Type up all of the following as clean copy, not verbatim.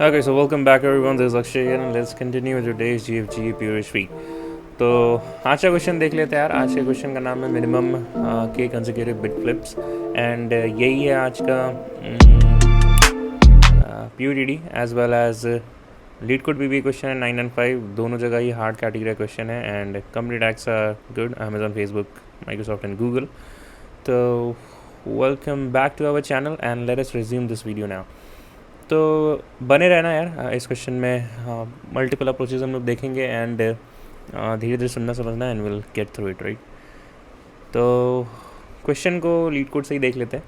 Okay, so welcome back everyone. This is Akshay here and let's continue with today's GFG Purish Week. तो आज का question देख लेते हैं यार. आज के क्वेश्चन का नाम है मिनिमम के कंसेक्यूटिव बिट फ्लिप्स एंड यही है आज का PUDD as well as LeetCode भी क्वेश्चन है 9 and 5 दोनों जगह ही हार्ड कैटेगरी क्वेश्चन है and company tags are good Amazon Facebook Microsoft and Google. तो welcome back to our channel and let us resume this video now. तो बने रहना यार इस क्वेश्चन में. मल्टीपल अप्रोचेज हम लोग देखेंगे एंड धीरे धीरे सुनना समझना and will get through it right. तो क्वेश्चन को लीड कोड से ही देख लेते हैं.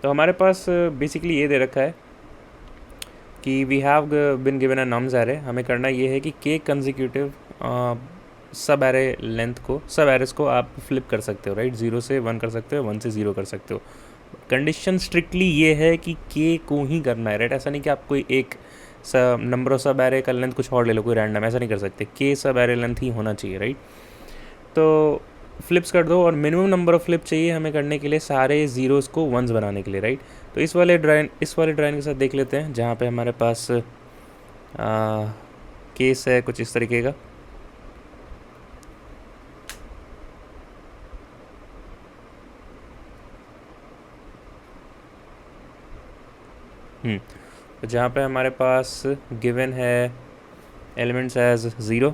तो हमारे पास बेसिकली ये दे रखा है कि we have been given a nums array. हमें करना ये है कि के कंसेक्यूटिव सब एरे लेंथ को सब एरेस को आप फ्लिप कर सकते हो राइट. 0 से 1 कर सकते हो, 1 से 0 कर सकते हो. कंडीशन स्ट्रिक्टली ये है कि के को ही करना है राइट. ऐसा नहीं कि आप कोई एक नंबर ऑफ सब एरे का लेंथ कुछ और ले लो कोई रैंडम, ऐसा नहीं कर सकते. के सब एरे लेंथ ही होना चाहिए राइट. तो फ्लिप्स कर दो और मिनिमम नंबर ऑफ फ्लिप चाहिए हमें करने के लिए सारे ज़ीरोज़ को वंस बनाने के लिए राइट. तो इस वाले ड्राइंग के साथ देख लेते हैं जहाँ पे हमारे पास केस है कुछ इस तरीके का. तो जहाँ पे हमारे पास गिवन है एलिमेंट्स एज 0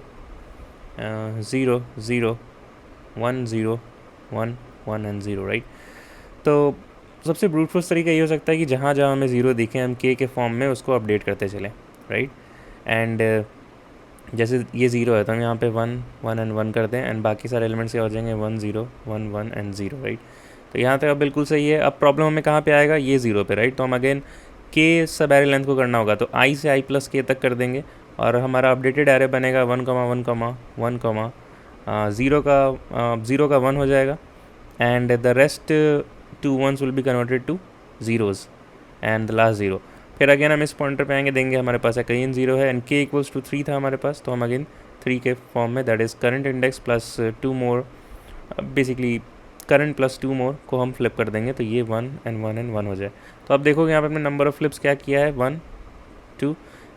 0 0 1 0 1 1 एंड 0 राइट. तो सबसे ब्रूट फोर्स तरीका ये हो सकता है कि जहाँ जहाँ हमें 0 दिखे हम के फॉर्म में उसको अपडेट करते चलें राइट. एंड जैसे ये 0 है तो हम यहाँ पे 1 1 एंड 1 करते हैं एंड बाकी सारे एलिमेंट्स क्या हो जाएंगे 1 0 1 1 एंड 0 राइट. तो यहाँ तक अब बिल्कुल सही है. अब प्रॉब्लम हमें कहाँ पे आएगा, ये 0 पे राइट. तो हम अगेन के सब एरे लेंथ को करना होगा तो आई से आई प्लस के तक कर देंगे और हमारा अपडेटेड एरे बनेगा 1 1 1 0 का 1 हो जाएगा and the rest 2 1s will be converted two zeros and the last 0. फिर अगेन हम इस पॉइंटर पे आएंगे, देंगे हमारे पास अगेन 0 है एंड के इक्वल्स टू 3 था हमारे पास. तो हम अगेन 3 के फॉर्म में that is current index plus 2 more basically current plus 2 मोर को हम फ्लिप कर देंगे. तो ये 1 एंड 1 एंड 1 हो जाए. तो आप देखोगे यहाँ पे हमने नंबर ऑफ फ्लिप्स क्या किया है 1 2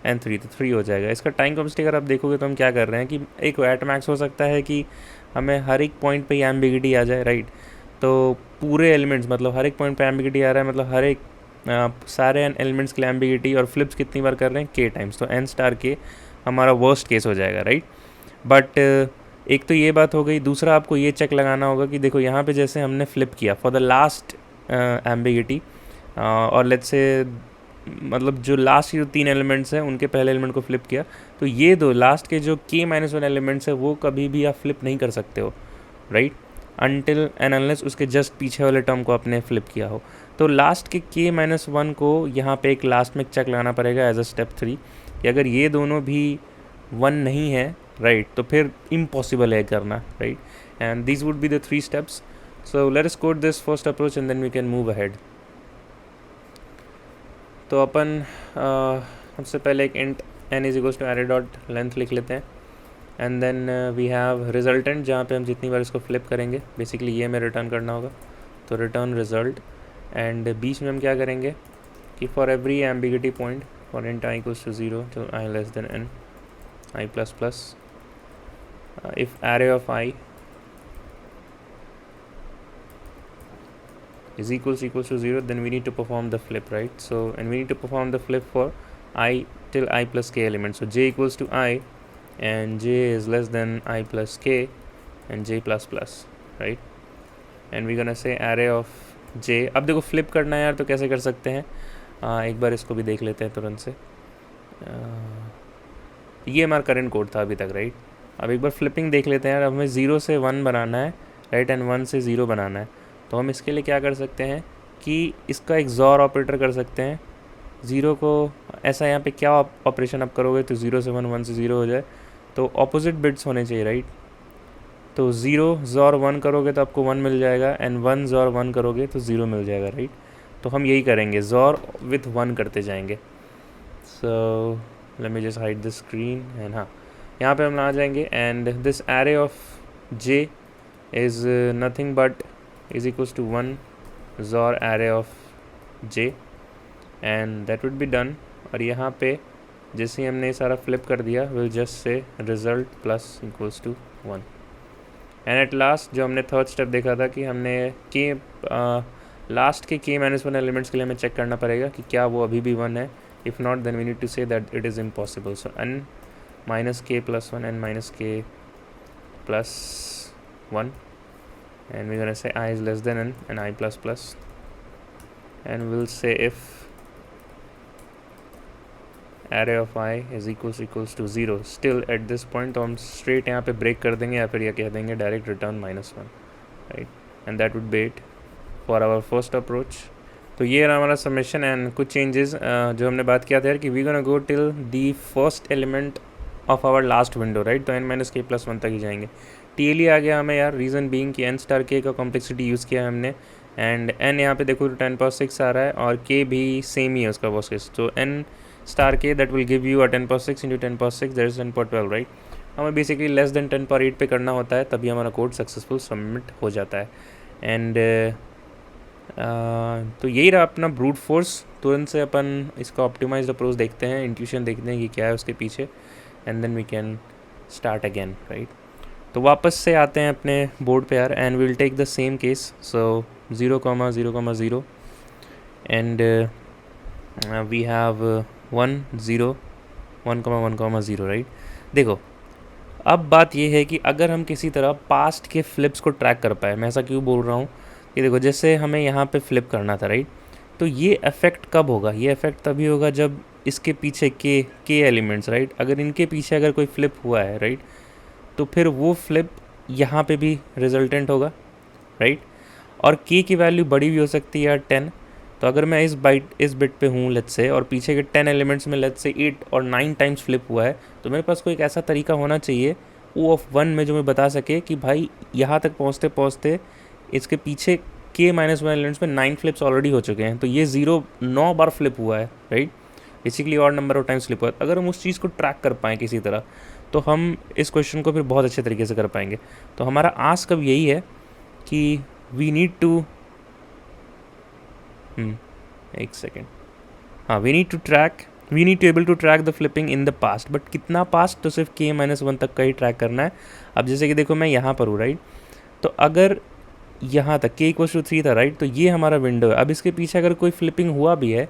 एंड 3. तो 3 हो जाएगा. इसका टाइम कॉम्प्लेक्सिटी अगर आप देखोगे तो हम क्या कर रहे हैं कि एक एट मैक्स हो सकता है कि हमें हर एक पॉइंट पे एम्बिगिटी आ जाए राइट. तो पूरे एलिमेंट्स मतलब हर एक पॉइंट पे एम्बिगिटी आ रहा है मतलब हर एक सारे एलिमेंट्स के लिए एम्बिगिटी और फ्लिप्स कितनी बार कर रहे हैं के टाइम्स. तो एन स्टार के हमारा वर्स्ट केस हो जाएगा राइट. बट एक तो ये बात हो गई. दूसरा आपको ये चेक लगाना होगा कि देखो यहाँ पे जैसे हमने फ्लिप किया फॉर द लास्ट एम्बिगिटी और लेट्स से मतलब जो लास्ट के जो 3 एलिमेंट्स हैं उनके पहले एलिमेंट को फ्लिप किया तो ये दो लास्ट के जो k-1 एलिमेंट्स है वो कभी भी आप फ्लिप नहीं कर सकते हो राइट अनटिल एंड अनलेस उसके जस्ट पीछे वाले टर्म को आपने फ्लिप किया हो. तो लास्ट के k-1 को यहाँ पे एक लास्ट में चेक लगाना पड़ेगा एज अ स्टेप 3 कि अगर ये दोनों भी 1 नहीं है राइट तो फिर इम्पॉसिबल है करना right. And this would be the 3 steps. So let us code this first approach and then we can move ahead. तो अपन सबसे पहले एक int n is equals to array dot length लिख लेते हैं and then we have resultant जहाँ पे हम जितनी बार इसको फ्लिप करेंगे बेसिकली ये हमें रिटर्न करना होगा. तो रिटर्न रिजल्ट एंड बीच में हम क्या करेंगे कि for every ambiguity point for int i equals to 0 till i less than n i plus plus if array of i is equals to 0 then we need to perform the flip right. So and we need to perform the flip for I till I plus k elements. So j equals to I and j is less than I plus k and j plus plus right. And we're gonna say array of j. अब देखो flip करना है यार तो कैसे कर सकते हैं एक बार इसको भी देख लेते हैं तुरंत से. ये हमारा करंट कोड था अभी तक राइट. अब एक बार फ्लिपिंग देख लेते हैं यार. अब हमें 0 से 1 बनाना है राइट एंड 1 से 0 बनाना है. तो हम इसके लिए क्या कर सकते हैं कि इसका एक XOR ऑपरेटर कर सकते हैं. 0 को ऐसा यहाँ पे क्या ऑपरेशन आप करोगे तो 0 से 1 1 से 0 हो जाए तो ऑपोजिट बिट्स होने चाहिए राइट. तो 0 XOR 1 करोगे तो आपको 1 मिल जाएगा एंड 1 XOR 1 करोगे तो 0 मिल जाएगा राइट. तो हम यही करेंगे XOR विथ 1 करते जाएंगे. So let me just hide the screen and हाँ यहाँ पे हम आ जाएंगे and this array of j is nothing but is equals to 1 XOR array of j and that would be done. और यहाँ पे जैसे ही हमने ये सारा फ्लिप कर दिया will just say result plus equals to 1। And at last जो हमने थर्ड स्टेप देखा था कि हमने के लास्ट के k-1 एलिमेंट्स के लिए हमें चेक करना पड़ेगा कि क्या वो अभी भी 1 है। If not then we need to say that it is impossible. So n minus k plus 1 n minus k plus 1 and we're gonna say I is less than n and I plus plus, and we'll say if array of I is equals to 0 still at this point तो हम straight यहाँ पे break कर देंगे या फिर ये कह देंगे direct return -1, right? and that would be it for our first approach। तो ये रहा हमारा सबमिशन एंड कुछ चेंजेस जो हमने बात किया था यार कि we gonna go till the first element of our last window, right? तो n-k+1 तक ही जाएंगे। TLE आ गया हमें यार, रीज़न बीइंग कि n*k का कॉम्प्लेक्सिटी यूज़ किया है हमने, एंड n यहाँ पे देखो तो 10^6 आ रहा है और k भी सेम ही है उसका वर्सेस। तो n*k that will give you 10^6 into 10^6 that is 10/12, right? हमें बेसिकली लेस देन 10/8 पे करना होता है, तभी हमारा कोड सक्सेसफुल सबमिट हो जाता है। एंड तो यही रहा अपना ब्रूट फोर्स। तुरंत से अपन इसका ऑप्टिमाइज्ड अप्रोच देखते हैं, इंट्यूशन देखते हैं कि क्या है उसके पीछे, and then we can start again, right? तो वापस से आते हैं अपने बोर्ड पे यार, and will take the same case. So 0,0,0 and we have 1 0 1,1,0, right? देखो अब बात ये है कि अगर हम किसी तरह पास्ट के फ्लिप्स को ट्रैक कर पाए, मैं ऐसा क्यों बोल रहा हूँ कि देखो जैसे हमें यहाँ पे फ्लिप करना था, राइट? तो ये इफ़ेक्ट कब होगा? ये इफ़ेक्ट तभी होगा जब इसके पीछे के एलिमेंट्स, राइट? अगर इनके पीछे अगर कोई फ्लिप हुआ है, राइट, तो फिर वो फ्लिप यहाँ पे भी रिजल्टेंट होगा, राइट? और के की वैल्यू बड़ी भी हो सकती है यार 10। तो अगर मैं इस बिट पे हूँ लेट्स से, और पीछे के 10 एलिमेंट्स में लेट्स से 8 और 9 टाइम्स फ्लिप हुआ है, तो मेरे पास कोई एक ऐसा तरीका होना चाहिए O(1) में जो मैं बता सके कि भाई यहाँ तक पहुँचते पहुँचते इसके पीछे k-1 एलिमेंट्स में 9 फ्लिप्स ऑलरेडी हो चुके हैं, तो ये 9 बार फ्लिप हुआ है, राइट? बेसिकली और नंबर ऑफ टाइम्स फ्लिप हुआ है। अगर हम उस चीज़ को ट्रैक कर पाएँ किसी तरह, तो हम इस क्वेश्चन को फिर बहुत अच्छे तरीके से कर पाएंगे। तो हमारा आस्क अब यही है कि वी नीड टू एक सेकेंड, हाँ, we need to able to track the flipping in the past. But कितना पास्ट? तो सिर्फ k-1 तक का ही ट्रैक करना है। अब जैसे कि देखो मैं यहाँ पर हूँ, राइट? तो अगर यहाँ तक k=3 था, राइट? तो ये हमारा विंडो है। अब इसके पीछे अगर कोई फ्लिपिंग हुआ भी है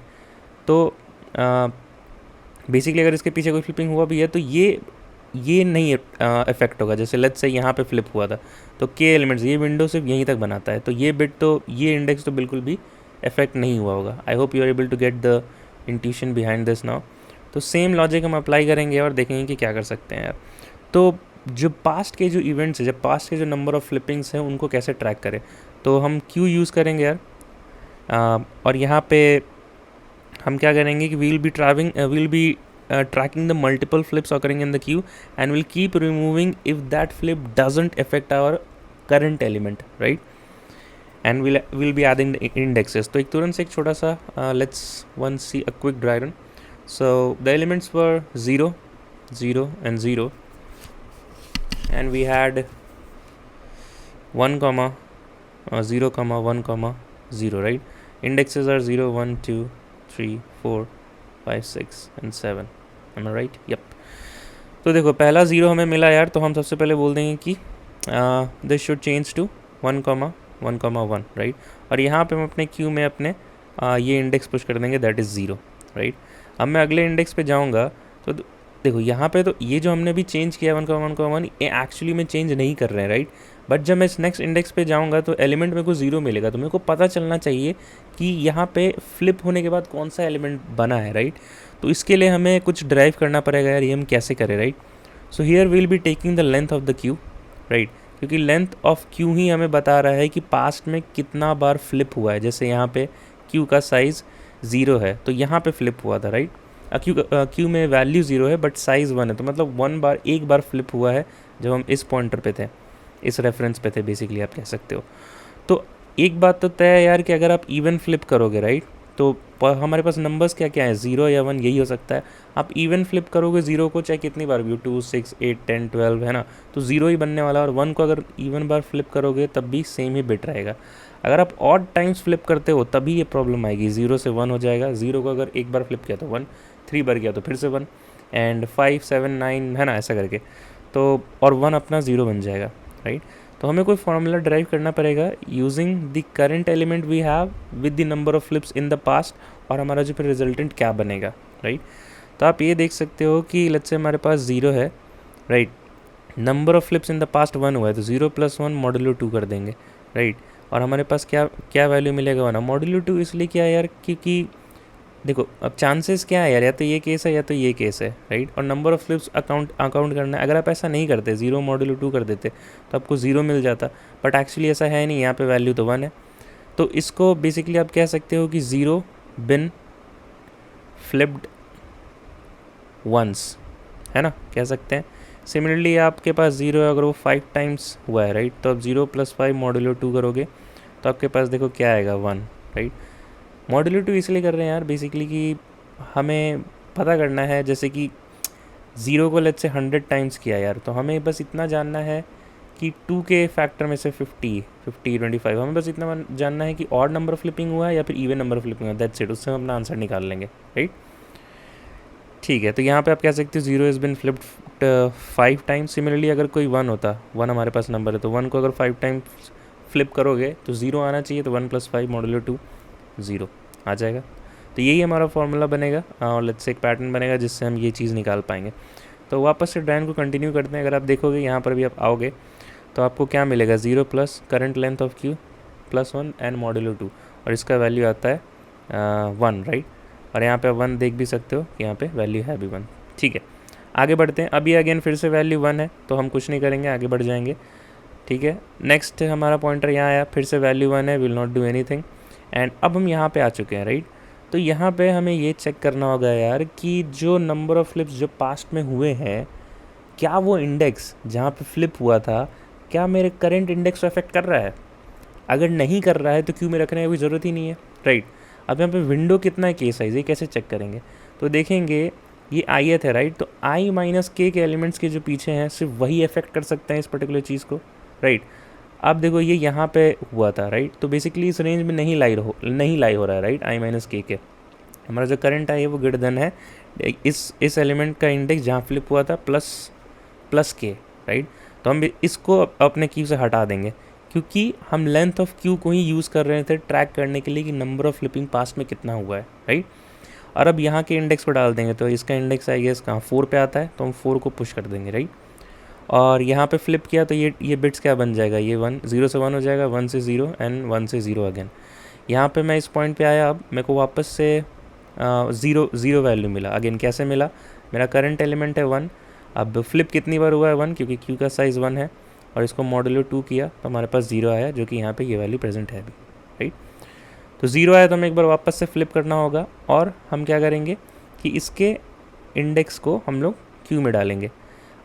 तो बेसिकली अगर इसके पीछे कोई फ्लिपिंग हुआ भी है तो ये नहीं इफेक्ट होगा। जैसे लेट्स से यहाँ पे फ्लिप हुआ था तो k एलिमेंट्स, ये विंडो सिर्फ यहीं तक बनाता है, तो ये बिट तो ये इंडेक्स तो बिल्कुल भी इफेक्ट नहीं हुआ होगा। I hope you are able to get the intuition behind this now. तो सेम लॉजिक हम अप्लाई करेंगे और देखेंगे कि क्या कर सकते हैं यार। तो जो पास्ट के जो इवेंट्स है, जब पास्ट के जो नंबर ऑफ फ्लिपिंग्स हैं उनको कैसे ट्रैक करें, तो हम क्यू यूज़ करेंगे यार। और यहाँ पे हम क्या करेंगे कि we'll be tracking the multiple flips occurring in the queue and we'll keep removing if that flip doesn't affect our current element, right? And we'll be adding the indexes। तो एक तुरंत से एक छोटा सा let's once see a quick dry run। So the elements were 0 0 and 0 and we had 1, 0, 1, 0, right? Indexes are 0 1 2 3 4 5 6 and 7, am I right? Yep। तो देखो पहला 0 हमें मिला यार, तो हम सबसे पहले बोल देंगे कि this should change to 1, 1, 1, right? और यहाँ पे हम अपने क्यू में अपने ये इंडेक्स पुश कर देंगे, दैट इज़ 0, राइट? अब मैं अगले इंडेक्स पे जाऊँगा तो देखो यहाँ पे तो ये जो हमने भी चेंज किया 1, 1, ये एक्चुअली में चेंज नहीं कर रहे हैं, राइट? बट जब मैं इस नेक्स्ट इंडेक्स पे जाऊँगा तो एलिमेंट मेरे को 0 मिलेगा, तो मेरे को पता चलना चाहिए कि यहाँ पे फ्लिप होने के बाद कौन सा एलिमेंट बना है, राइट? तो इसके लिए हमें कुछ ड्राइव करना पड़ेगा यार, ये हम कैसे करें, right? So here will be taking the length of the Q, right? क्योंकि लेंथ ऑफ क्यू ही हमें बता रहा है कि पास्ट में कितना बार फ्लिप हुआ है। जैसे यहाँ पे क्यू का साइज़ 0 है तो यहाँ पे फ्लिप हुआ था, राइट? क्यू में वैल्यू 0 है बट साइज़ 1 है, तो मतलब एक बार फ्लिप हुआ है जब हम इस पॉइंटर पे थे, इस रेफरेंस पे थे, बेसिकली आप कह सकते हो। तो एक बात तो तय है यार कि अगर आप इवन फ्लिप करोगे, राइट, तो हमारे पास नंबर्स क्या क्या है, 0 या 1 यही हो सकता है। आप इवन फ्लिप करोगे 0 को चाहे कितनी बार भी, 2 6 8 10 12 है ना, तो 0 ही बनने वाला है। और 1 को अगर इवन बार फ्लिप करोगे तब भी सेम ही बिट रहेगा। अगर आप ऑड टाइम्स फ्लिप करते हो तभी ये प्रॉब्लम आएगी, 0 से 1 हो जाएगा। 0 को अगर एक बार फ्लिप किया तो 1, 3 बार किया तो फिर से 1, एंड 5 7 9 है ना, ऐसा करके, तो और 1 अपना 0 बन जाएगा, राइट। तो हमें कोई फॉर्मूला ड्राइव करना पड़ेगा using the current element we have with the number of flips in the past, और हमारा जो फिर रिजल्टेंट क्या बनेगा, राइट। तो आप ये देख सकते हो कि लेट्स से हमारे पास 0 है, right, number of flips in the past 1 हुआ है, तो 0 + 1 मॉड्यूलो 2 कर देंगे, राइट। और हमारे पास क्या क्या वैल्यू मिलेगा 1। मॉड्यूलो 2 इसलिए क्या है यार, क्योंकि देखो अब चांसेस क्या है यार, या तो ये केस है या तो ये केस है, राइट। और नंबर ऑफ फ्लिप्स अकाउंट करना है, अगर आप ऐसा नहीं करते 0 मॉड्यूलो 2 कर देते तो आपको 0 मिल जाता, बट एक्चुअली ऐसा है नहीं, यहाँ पे वैल्यू तो 1 है। तो इसको बेसिकली आप कह सकते हो कि 0 बिन फ्लिप्ड वंस, है ना, कह सकते हैं। सिमिलरली आपके पास 0 है, अगर वो 5 टाइम्स हुआ है, राइट, तो आप 0 + 5 मॉड्यूलो 2 करोगे तो आपके पास देखो क्या आएगा 1, राइट। मॉड्यूलो 2 इसलिए कर रहे हैं यार बेसिकली कि हमें पता करना है, जैसे कि 0 को लेट्स से 100 टाइम्स किया यार, तो हमें बस इतना जानना है कि 2 के फैक्टर में से 50 25, हमें बस इतना जानना है कि ऑड नंबर फ्लिपिंग हुआ है या फिर इवन नंबर फ्लिपिंग हुआ है, दैट्स इट, उससे हम अपना आंसर निकाल लेंगे, राइट। ठीक है, तो यहाँ पे आप कह सकते हो 0 is been flipped 5 times. Similarly अगर कोई 1 होता, 1 हमारे पास नंबर है, तो 1 को अगर 5 टाइम्स फ्लिप करोगे तो 0 आना चाहिए, तो 1 + 5 मॉड्यूलो 2 0 आ जाएगा। तो यही हमारा फॉर्मूला बनेगा, और लेट्स से एक पैटर्न बनेगा जिससे हम ये चीज़ निकाल पाएंगे। तो वापस से ड्राइंग को कंटिन्यू करते हैं। अगर आप देखोगे यहाँ पर भी आप आओगे तो आपको क्या मिलेगा, 0 + current length of Q + 1 and modulo 2, और इसका वैल्यू आता है 1, राइट। और यहाँ पे 1 देख भी सकते हो कि यहाँ पे वैल्यू है भी 1, ठीक है। आगे बढ़ते हैं, अभी अगेन फिर से वैल्यू 1 है, तो हम कुछ नहीं करेंगे, आगे बढ़ जाएंगे, ठीक है। नेक्स्ट हमारा पॉइंटर यहाँ आया, फिर से वैल्यू 1 है, will not do anything, and अब हम यहाँ पे आ चुके हैं, राइट। तो यहाँ पे हमें ये चेक करना होगा यार कि जो नंबर ऑफ फ्लिप्स जो पास्ट में हुए हैं, क्या वो इंडेक्स जहाँ पे फ्लिप हुआ था, क्या मेरे करंट इंडेक्स को अफेक्ट कर रहा है। अगर नहीं कर रहा है तो क्यू में रखने की कोई ज़रूरत ही नहीं है, राइट। अब यहाँ पे विंडो कितना है के साइज़, ये कैसे चेक करेंगे, तो देखेंगे ये ith है, राइट। तो i - k के एलिमेंट्स के जो पीछे हैं सिर्फ वही अफेक्ट कर सकते हैं इस पर्टिकुलर चीज़ को, राइट। अब देखो ये यहाँ पे हुआ था, राइट, तो बेसिकली इस रेंज में नहीं लाई हो रहा है, राइट। i - k के हमारा जो करंट है वो ग्रेटर देन है इस एलिमेंट का इंडेक्स जहाँ फ्लिप हुआ था प्लस के, राइट। तो हम इसको अपने क्यू से हटा देंगे, क्योंकि हम लेंथ ऑफ क्यू को ही यूज़ कर रहे थे ट्रैक करने के लिए कि नंबर ऑफ फ्लिपिंग पास्ट में कितना हुआ है, राइट। और अब यहाँ के इंडेक्स को डाल देंगे, तो इसका इंडेक्स आई गेस कहाँ 4 पे आता है, तो हम 4 को पुश कर देंगे, राइट। और यहाँ पे फ्लिप किया तो ये बिट्स क्या बन जाएगा, ये 1 0 से 1 हो जाएगा, 1 से 0 एंड 1 से 0 अगेन। यहाँ पे मैं इस पॉइंट पे आया, अब मेरे को वापस से 0 वैल्यू मिला। अगेन कैसे मिला, मेरा करंट एलिमेंट है 1, अब फ्लिप कितनी बार हुआ है 1, क्योंकि क्यू का साइज़ 1 है, और इसको मॉड्यूलो 2 किया तो हमारे पास 0 आया, जो कि यहाँ पे ये वैल्यू प्रेजेंट है अभी, राइट। तो 0 आया तो हमें एक बार वापस से फ्लिप करना होगा, और हम क्या करेंगे कि इसके इंडेक्स को हम लोग क्यू में डालेंगे।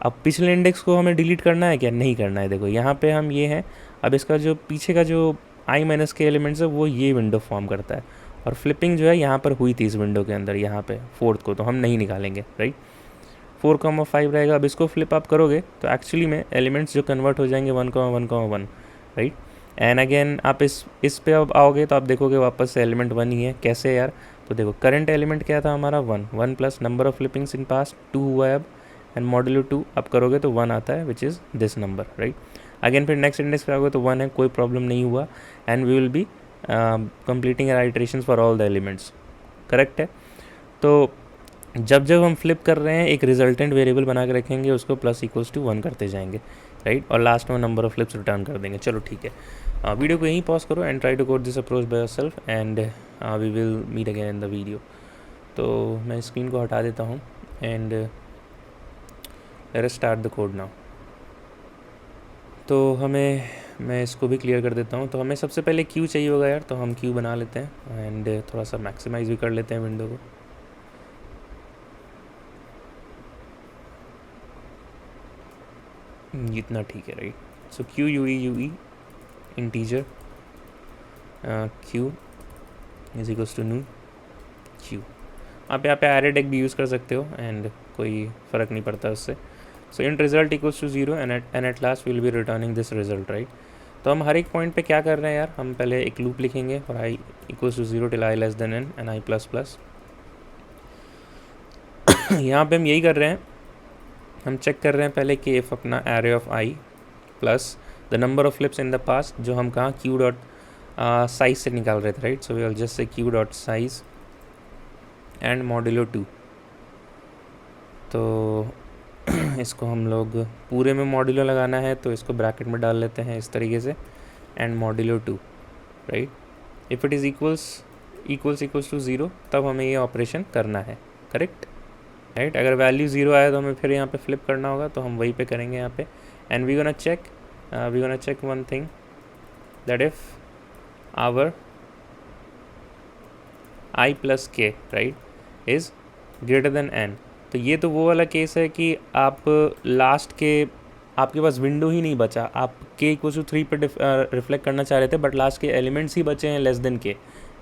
अब पिछले इंडेक्स को हमें डिलीट करना है क्या, नहीं करना है। देखो यहाँ पे हम ये हैं, अब इसका जो पीछे का जो i - के एलिमेंट्स है वो ये विंडो फॉर्म करता है, और फ्लिपिंग जो है यहाँ पर हुई थी इस विंडो के अंदर, यहाँ पे 4th को तो हम नहीं निकालेंगे, राइट। 4,5 रहेगा। अब इसको फ्लिप आप करोगे तो एक्चुअली में एलिमेंट्स जो कन्वर्ट हो जाएंगे 1,1,1, राइट। एंड अगेन आप इस पे अब आओगे तो आप देखोगे वापस से एलिमेंट 1 ही है। कैसे यार, तो देखो करंट एलिमेंट क्या था हमारा 1 plus number of flippings in past 2 हुआ है अब, एंड मॉड्यूलो 2 आप करोगे तो 1 आता है, which is this number, right. Again फिर नेक्स्ट इंडेक्स पे आओगे तो 1 है, कोई प्रॉब्लम नहीं हुआ, and we will be completing our iterations for all the elements, correct है। तो जब हम फ्लिप कर रहे हैं एक रिजल्टेंट वेरिएबल बना के रखेंगे, उसको +=1 करते जाएंगे, राइट, और लास्ट में नंबर ऑफ फ्लिप्स रिटर्न कर देंगे। चलो ठीक है, वीडियो को यहीं पॉज करो and try to code this approach by yourself, and we will meet again in the video. तो मैं स्क्रीन को हटा देता हूँ and let us start the code now. तो मैं इसको भी क्लियर कर देता हूँ। तो हमें सबसे पहले क्यू चाहिए होगा यार, तो हम क्यू बना लेते हैं एंड थोड़ा सा मैक्सिमाइज भी कर लेते हैं विंडो को। इतना ठीक है, right. So queue ue integer queue is equals to new queue. आप यहाँ पे एरेडेक भी यूज़ कर सकते हो एंड कोई फ़र्क नहीं पड़ता उससे। So int result equals to 0 and at last will be returning this result, right. तो हम हर एक पॉइंट पे क्या कर रहे हैं यार, हम पहले एक लूप लिखेंगे और i = 0 till i n and i++। यहाँ पे हम यही कर रहे हैं, हम चेक कर रहे हैं पहले कि इफ़ अपना array of i plus the number of flips in the past, जो हम कहाँ क्यू डॉट साइज से निकाल रहे थे, right. So we will just say queue dot size and modulo 2। तो इसको हम लोग पूरे में मॉड्यूलो लगाना है तो इसको ब्रैकेट में डाल लेते हैं इस तरीके से, and modulo 2, right. If it is equals to 0 तब हमें ये ऑपरेशन करना है, करेक्ट, राइट। अगर वैल्यू 0 आया तो हमें फिर यहाँ पे फ्लिप करना होगा, तो हम वही पे करेंगे यहाँ पे। And we gonna check one thing, that if our I plus K, right, is greater than N. तो ये तो वो वाला केस है कि आप लास्ट के आपके पास विंडो ही नहीं बचा, आप के इक्वल टू 3 पे रिफ्लेक्ट करना चाह रहे थे, बट लास्ट के एलिमेंट्स ही बचे हैं लेस देन के,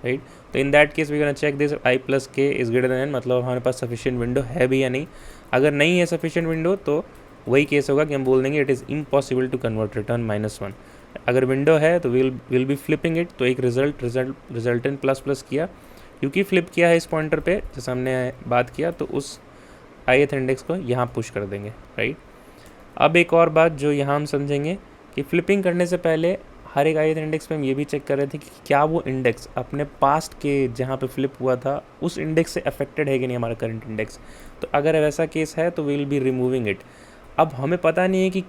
राइट। तो in that case we gonna check this i plus k is greater than n, मतलब हमारे पास सफिशिएंट विंडो है भी या नहीं। अगर नहीं है सफिशिएंट विंडो तो वही केस होगा कि हम बोल देंगे it is impossible to convert return -1। अगर विंडो है तो विल बी फ्लिपिंग इट, तो एक रिजल्टेंट प्लस प्लस किया, क्योंकि फ्लिप किया है इस पॉइंटर पे जैसे हमने बात किया, तो उस ith इंडेक्स को यहाँ पुश कर देंगे, राइट। अब एक और बात जो यहाँ हम समझेंगे कि फ्लिपिंग करने से पहले हर एक ith इंडेक्स पे हम ये भी चेक कर रहे थे कि क्या वो इंडेक्स अपने पास्ट के जहाँ पे फ्लिप हुआ था उस इंडेक्स से अफेक्टेड है कि नहीं हमारा करंट इंडेक्स। तो अगर वैसा केस है तो we will be removing it. अब हमें पता नहीं है कि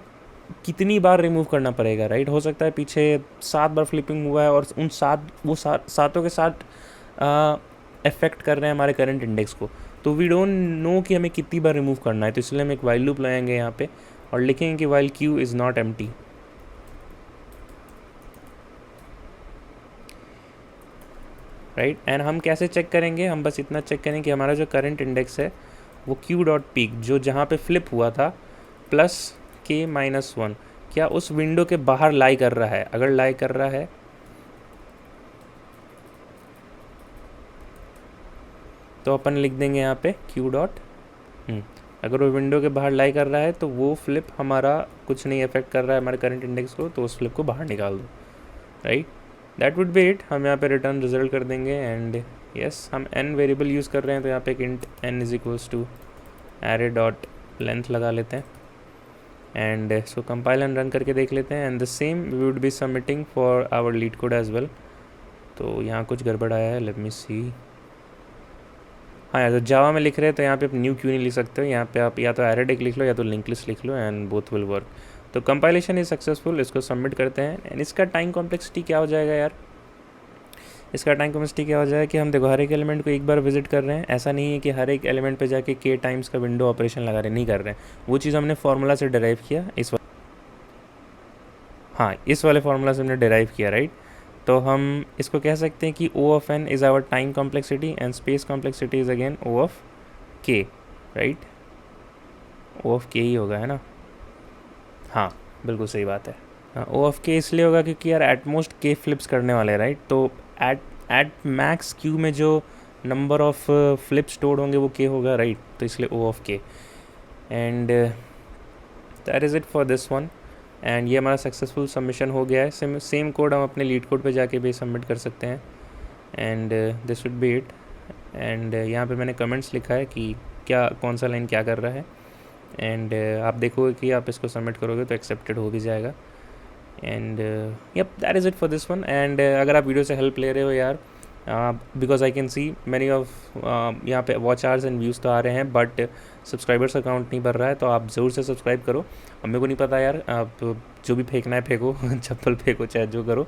कितनी बार रिमूव करना पड़ेगा, राइट। हो सकता है पीछे 7 बार फ्लिपिंग हुआ है और उन सातों के साथ अफेक्ट कर रहे हैं हमारे करंट इंडेक्स को, तो वी डोंट नो कि हमें कितनी बार रिमूव करना है। तो इसलिए हम एक वाइल लूप लगाएंगे यहाँ पे और लिखेंगे कि while Q is not empty, right. And हम कैसे चेक करेंगे, हम बस इतना चेक करेंगे कि हमारा जो करंट इंडेक्स है वो क्यू डॉट पीक जो जहाँ पे फ्लिप हुआ था प्लस के -1 क्या उस विंडो के बाहर लाई कर रहा है। अगर लाई कर रहा है तो अपन लिख देंगे यहाँ पे क्यू डॉट, अगर वो विंडो के बाहर लाई कर रहा है तो वो फ्लिप हमारा कुछ नहीं अफेक्ट कर रहा है हमारे करंट इंडेक्स को, तो उस फ्लिप को बाहर निकाल दो, right. That would be it. हम यहाँ पे रिटर्न रिजल्ट कर देंगे। एंड यस, हम n वेरिएबल यूज़ कर रहे हैं तो यहाँ पे एक int n is equals to array dot length लगा लेते हैं एंड इसको कंपाइल एंड रन करके देख लेते हैं। And the same we would be submitting for our LeetCode as well. तो यहाँ कुछ गड़बड़ आया है, लेट मी सी। हाँ यार, तो जावा में लिख रहे हैं तो यहाँ पे आप न्यू क्यों नहीं लिख सकते हो, यहाँ पे आप या तो एरेडिक लिख लो या तो लिंक लिस्ट लिख लो एंड बोथ विल वर्क। तो कंपाइलेशन इज सक्सेसफुल, इसको सबमिट करते हैं। एंड इसका टाइम कॉम्प्लेक्सिटी क्या हो जाएगा यार, इसका टाइम कॉम्प्लेक्सिटी क्या हो जाएगा कि हम देखो हर एक एलिमेंट को एक बार विजिट कर रहे हैं। ऐसा नहीं है कि हर एक एलिमेंट पे जाके के टाइम्स का विंडो ऑपरेशन लगा रहे, नहीं कर रहे हैं। वो चीज़ हमने फार्मूला से डिराइव किया, इस वाले फार्मूला से हमने डिराइव किया, राइट। तो हम इसको कह सकते हैं कि O of n is our time complexity and space complexity is again O of k, right. O of k ही होगा, है ना। हाँ बिल्कुल सही बात है। O ऑफ k इसलिए होगा क्योंकि यार एटमोस्ट k फ्लिप्स करने वाले हैं, राइट। तो एट मैक्स क्यू में जो नंबर ऑफ फ्लिप स्टोर्ड होंगे वो k होगा, राइट। तो इसलिए O of k। And that is it for this one. And ये हमारा सक्सेसफुल सबमिशन हो गया है। सेम कोड हम अपने लीड कोड पे जाके भी सबमिट कर सकते हैं। And this would be it. And यहाँ पे मैंने कमेंट्स लिखा है कि क्या कौन सा लाइन क्या कर रहा है। एंड आप देखोगे कि आप इसको सबमिट करोगे तो एक्सेप्टेड हो भी जाएगा। And yep, that is it for this one. And अगर आप वीडियो से हेल्प ले रहे हो यार, because I can see many of यहाँ पे वॉच आवर्स एंड व्यूज़ तो आ रहे हैं बट सब्सक्राइबर्स का काउंट नहीं बढ़ रहा है, तो आप ज़रूर से सब्सक्राइब करो। अब मेरे को नहीं पता यार, आप जो भी फेंकना है फेंको चप्पल फेंको चाहे जो करो,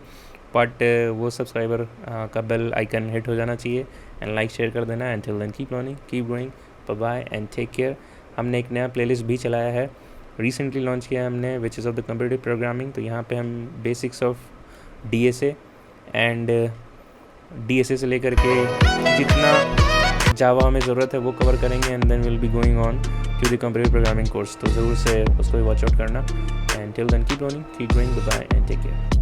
बट वो सब्सक्राइबर का बेल आइकन हिट हो जाना चाहिए एंड लाइक शेयर कर देना। And then keep learning, keep growing, bye bye and take care. हमने एक नया प्लेलिस्ट भी चलाया है, रिसेंटली लॉन्च किया है हमने, which is of the computer programming. तो यहाँ पे हम basics of DSA and DSA से लेकर के जितना जावा में ज़रूरत है वो कवर करेंगे। And then will be going on to the computer programming course, तो ज़रूर से उसको भी वॉच आउट करना। And till then keep learning, keep growing, bye bye and take care.